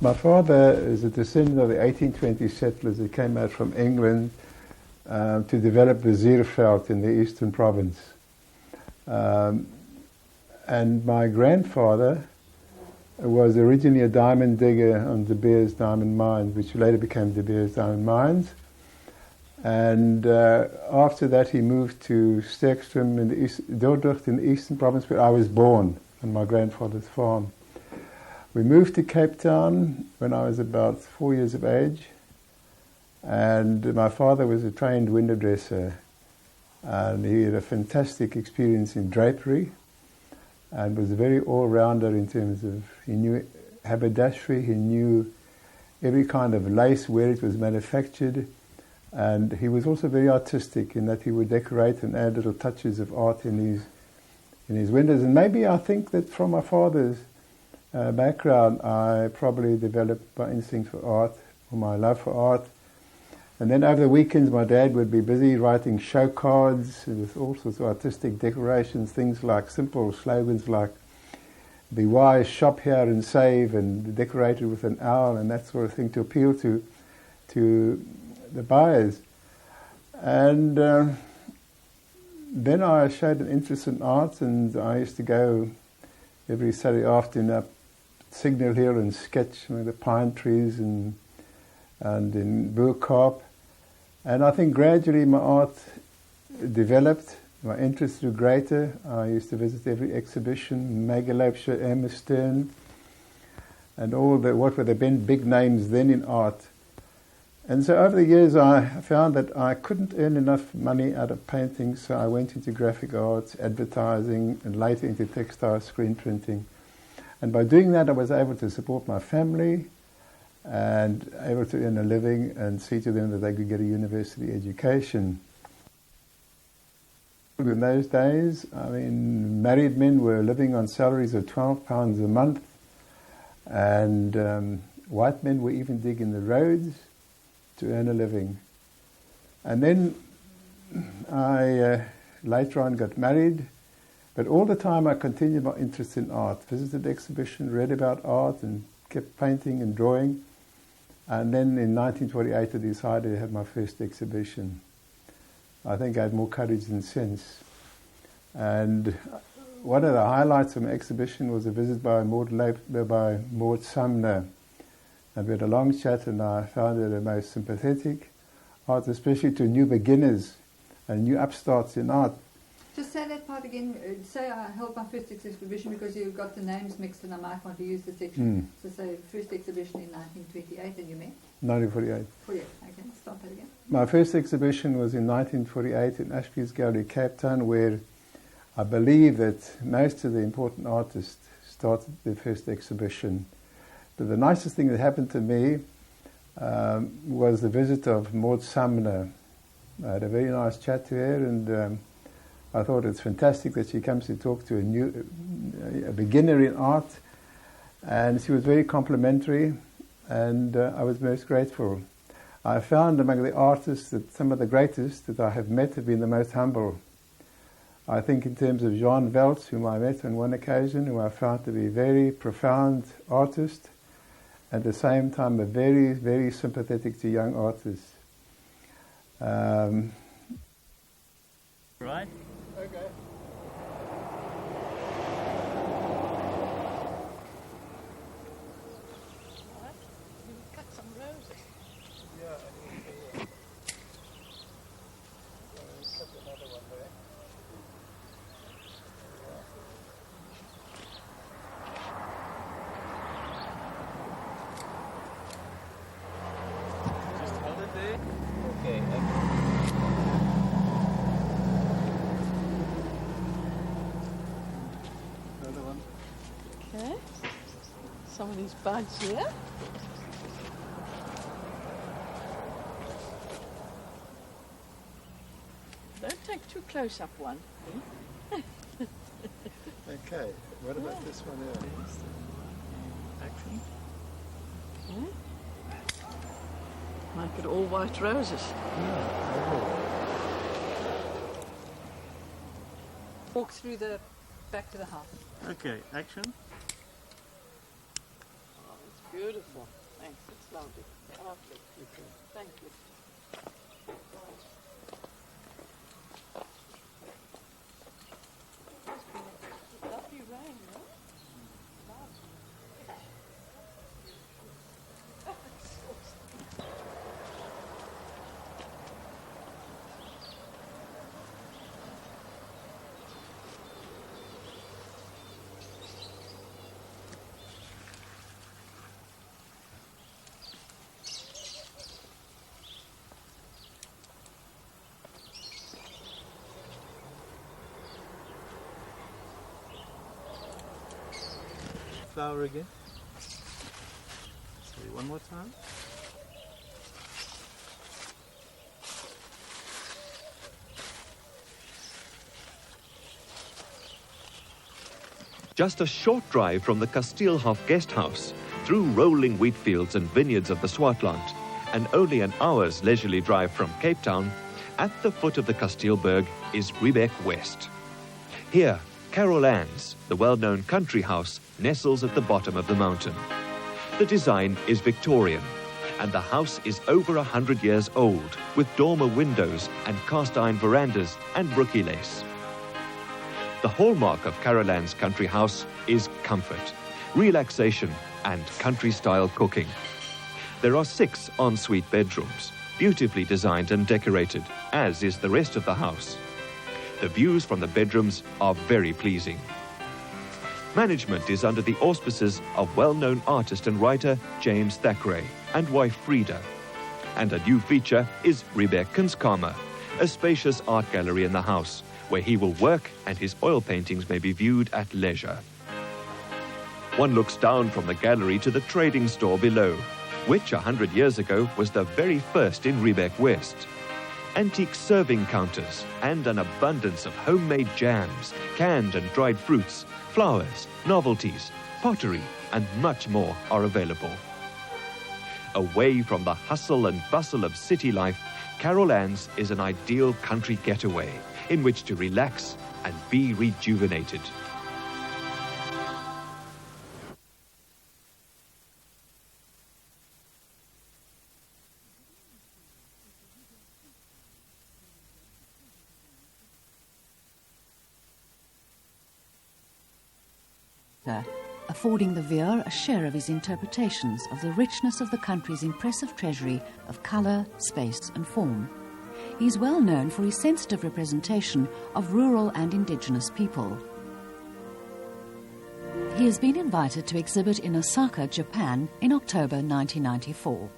My father is a descendant of the 1820 settlers who came out from England to develop the Zierveld in the Eastern Province. And my grandfather was originally a diamond digger on De Beers Diamond Mines, which later became De Beers Diamond Mines. And after that he moved to Sterkstrom in the Dordrecht in the Eastern Province, where I was born, on my grandfather's farm. We moved to Cape Town when I was about 4 years of age, and my father was a trained window dresser, and he had a fantastic experience in drapery and was a very all-rounder in terms of, he knew haberdashery, he knew every kind of lace, where it was manufactured, and he was also very artistic in that he would decorate and add little touches of art in his windows. And maybe I think that from my father's background, I probably developed my instinct for art, or my love for art. And then over the weekends, my dad would be busy writing show cards with all sorts of artistic decorations, things like simple slogans like "Be wise, shop here and save," and decorated with an owl and that sort of thing to appeal to the buyers. And then I showed an interest in art, and I used to go every Saturday afternoon up Signal Hill and sketch the pine trees and in bo-kaap. And I think gradually my art developed, my interest grew greater. I used to visit every exhibition, Megaloopse, Emmerstern, and all what were the big names then in art. And so over the years I found that I couldn't earn enough money out of painting, so I went into graphic arts, advertising, and later into textile screen printing. And by doing that I was able to support my family and able to earn a living and see to them that they could get a university education. In those days, I mean, married men were living on salaries of £12 a month, and white men were even digging the roads to earn a living. And then I later on got married, but all the time I continued my interest in art, visited exhibitions, read about art, and kept painting and drawing. And then in 1948 I decided to have my first exhibition. I think I had more courage than sense. And one of the highlights of my exhibition was a visit by Maud Sumner. And we had a long chat, and I found her the most sympathetic art, especially to new beginners and new upstarts in art. Just say that part again. Say I held my first exhibition, because you got the names mixed and I might want to use the section. So say first exhibition in 1928, and you met? 1948. 48. Okay, start that again. My first exhibition was in 1948 in Ashby's Gallery, Cape Town, where I believe that most of the important artists started their first exhibition. But the nicest thing that happened to me was the visit of Maud Sumner. I had a very nice chat to her, and I thought it's fantastic that she comes to talk to a beginner in art, and she was very complimentary, and I was most grateful. I found among the artists that some of the greatest that I have met have been the most humble. I think in terms of Jean Veltz, whom I met on one occasion, who I found to be a very profound artist, at the same time a very, very sympathetic to young artists. Right? Okay. Cut some roses. Yeah, cut another one there. Just hold it there. Okay. Another one. Okay. Some of these buds here. Don't take too close up one. Okay, what about this one here? Action. Okay. Make it all white roses. Walk through the back to the house. Okay, action. Beautiful. Thanks. It's lovely. Lovely. Thank you. It's been a lovely rain, no? Flower again. Sorry, one more time. Just a short drive from the Kasteelhof guest house, through rolling wheat fields and vineyards of the Swartland, and only an hour's leisurely drive from Cape Town, at the foot of the Kasteelberg is Riebeek West. Here, Carol Ann's, the well-known country house, nestles at the bottom of the mountain. The design is Victorian, and the house is over 100 years old, with dormer windows and cast-iron verandas and brookie lace. The hallmark of Carol Ann's country house is comfort, relaxation, and country-style cooking. There are 6 ensuite bedrooms, beautifully designed and decorated, as is the rest of the house. The views from the bedrooms are very pleasing. Management is under the auspices of well-known artist and writer James Thackwray and wife Frida. And a new feature is Riebeek Kunstkamer, a spacious art gallery in the house, where he will work and his oil paintings may be viewed at leisure. One looks down from the gallery to the trading store below, which 100 years ago was the very first in Riebeek West. Antique serving counters and an abundance of homemade jams, canned and dried fruits, flowers, novelties, pottery, and much more are available. Away from the hustle and bustle of city life, Carol Ann's is an ideal country getaway in which to relax and be rejuvenated. Affording the viewer a share of his interpretations of the richness of the country's impressive treasury of colour, space and form. He is well known for his sensitive representation of rural and indigenous people. He has been invited to exhibit in Osaka, Japan in October 1994.